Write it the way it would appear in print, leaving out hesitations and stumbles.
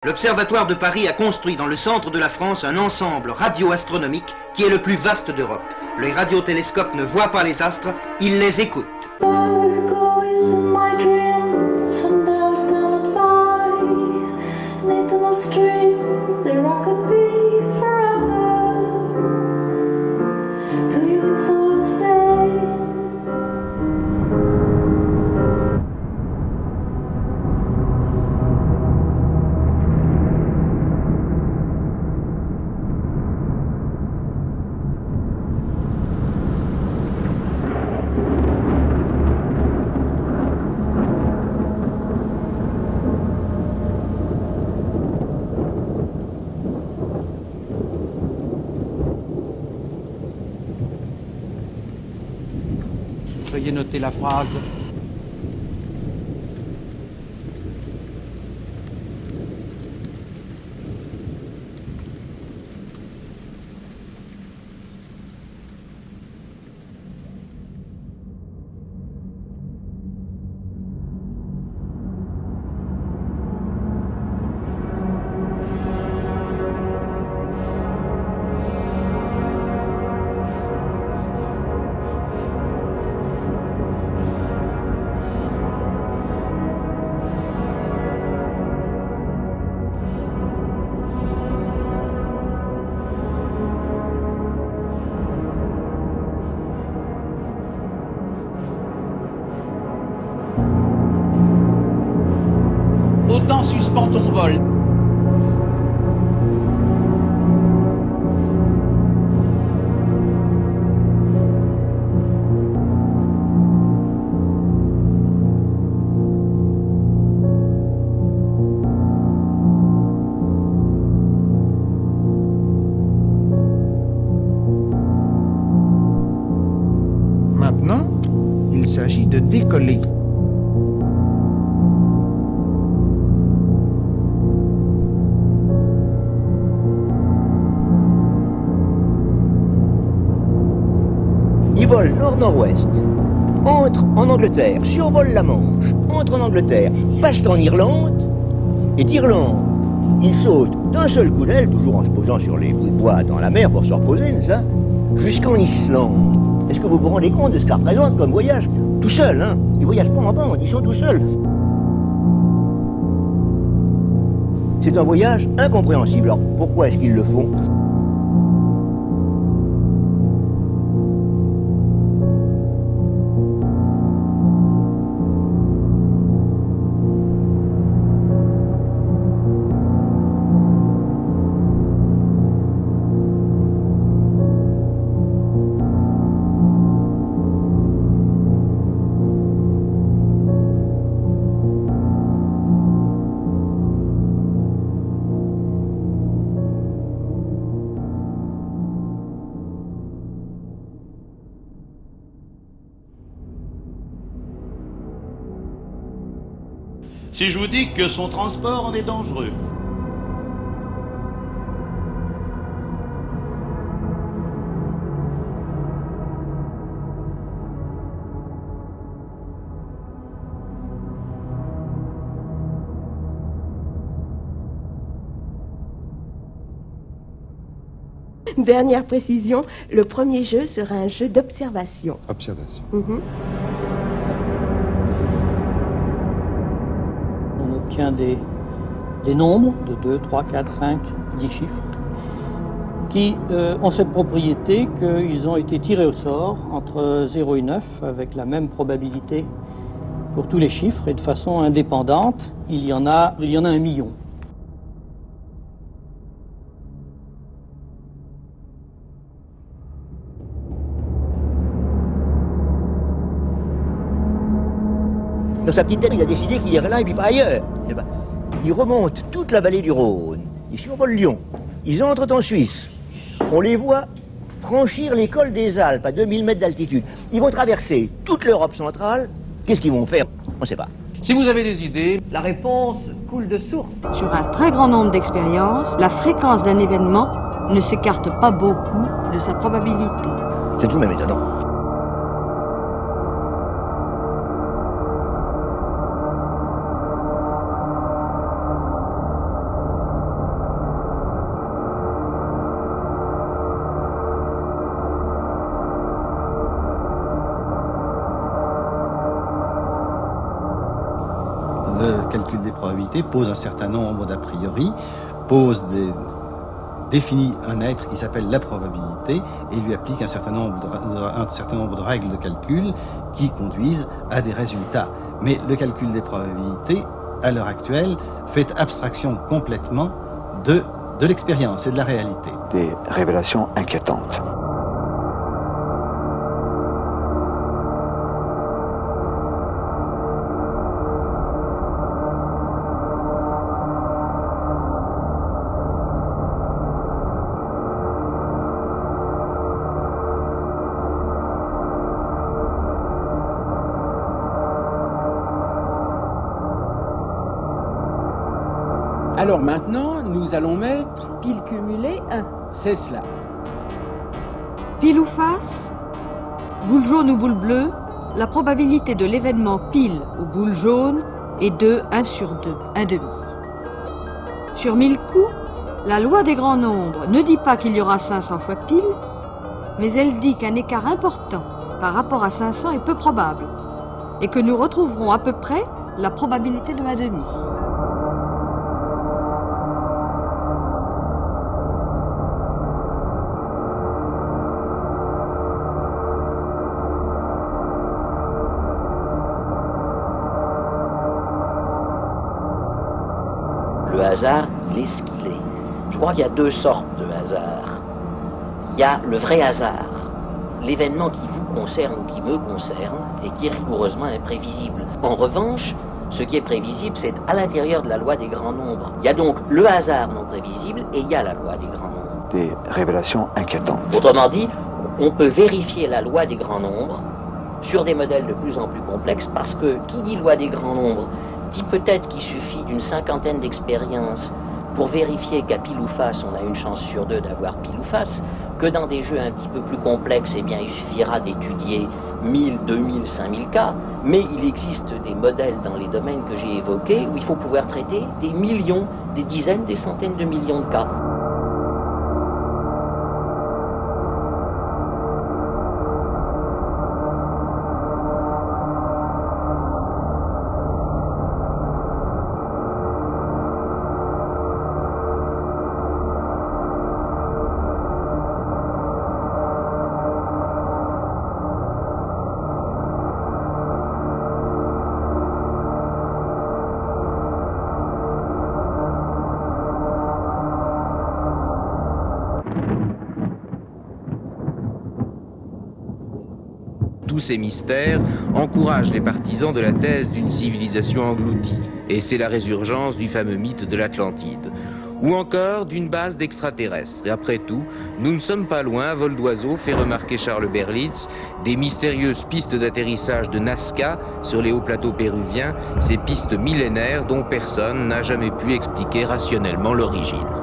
L'Observatoire de Paris a construit dans le centre de la France un ensemble radioastronomique qui est le plus vaste d'Europe. Les radiotélescopes ne voient pas les astres, ils les écoutent. Veuillez noter la phrase. Autant suspend ton vol. Maintenant, il s'agit de décoller. Il vole nord-nord-ouest, entre en Angleterre, survole la Manche, entre en Angleterre, passe en Irlande, et d'Irlande, il saute d'un seul coup d'aile, toujours en se posant sur les bouts de bois dans la mer pour se reposer, ça, jusqu'en Islande. Est-ce que vous vous rendez compte de ce que ça représente comme voyage? Tout seul, hein? Ils voyagent pas en bande, ils sont tout seuls. C'est un voyage incompréhensible. Alors pourquoi est-ce qu'ils le font? Si je vous dis que son transport en est dangereux. Dernière précision, le premier jeu sera un jeu d'observation. Observation. On obtient des nombres de 2, 3, 4, 5, 10 chiffres qui ont cette propriété qu'ils ont été tirés au sort entre 0 et 9 avec la même probabilité pour tous les chiffres et de façon indépendante. Il y en a 1 million. Dans sa petite tête, il a décidé qu'il irait là et puis pas ailleurs. Eh ben, ils remontent toute la vallée du Rhône, ils survolent Lyon, ils entrent en Suisse. On les voit franchir les cols des Alpes à 2000 mètres d'altitude. Ils vont traverser toute l'Europe centrale. Qu'est-ce qu'ils vont faire? On ne sait pas. Si vous avez des idées, La réponse coule de source. Sur un très grand nombre d'expériences, la fréquence d'un événement ne s'écarte pas beaucoup de sa probabilité. C'est tout de même étonnant. calcul des probabilités pose un certain nombre d'a priori, définit un être qui s'appelle la probabilité et lui applique un certain nombre de règles de calcul qui conduisent à des résultats. Mais le calcul des probabilités, à l'heure actuelle, fait abstraction complètement de l'expérience et de la réalité. Des révélations inquiétantes. Alors maintenant, nous allons mettre Pile cumulée 1. c'est cela. Pile ou face, boule jaune ou boule bleue, la probabilité de l'événement pile ou boule jaune est de 1 sur 2, 1 demi. Sur 1000 coups, la loi des grands nombres ne dit pas qu'il y aura 500 fois pile, mais elle dit qu'un écart important par rapport à 500 est peu probable, et que nous retrouverons à peu près la probabilité de 1 demi. Le hasard, il est ce qu'il est. Je crois qu'il y a deux sortes de hasard. Il y a le vrai hasard, l'événement qui vous concerne ou qui me concerne et qui est rigoureusement imprévisible. En revanche, ce qui est prévisible, c'est à l'intérieur de la loi des grands nombres. Il y a donc le hasard non prévisible et il y a la loi des grands nombres. Des révélations inquiétantes. Autrement dit, on peut vérifier la loi des grands nombres sur des modèles de plus en plus complexes parce que qui dit loi des grands nombres dit peut-être qu'il suffit d'une 50aine d'expériences pour vérifier qu'à pile ou face, on a une chance sur 2 d'avoir pile ou face, que dans des jeux un petit peu plus complexes, eh bien, il suffira d'étudier 1000, 2000, 5000 cas, mais il existe des modèles dans les domaines que j'ai évoqués où il faut pouvoir traiter des millions, des dizaines, des centaines de millions de cas. Tous ces mystères encouragent les partisans de la thèse d'une civilisation engloutie, et c'est la résurgence du fameux mythe de l'Atlantide, ou encore d'une base d'extraterrestres. Et après tout, nous ne sommes pas loin, à vol d'oiseau, fait remarquer Charles Berlitz, des mystérieuses pistes d'atterrissage de Nazca sur les hauts plateaux péruviens, ces pistes millénaires dont personne n'a jamais pu expliquer rationnellement l'origine.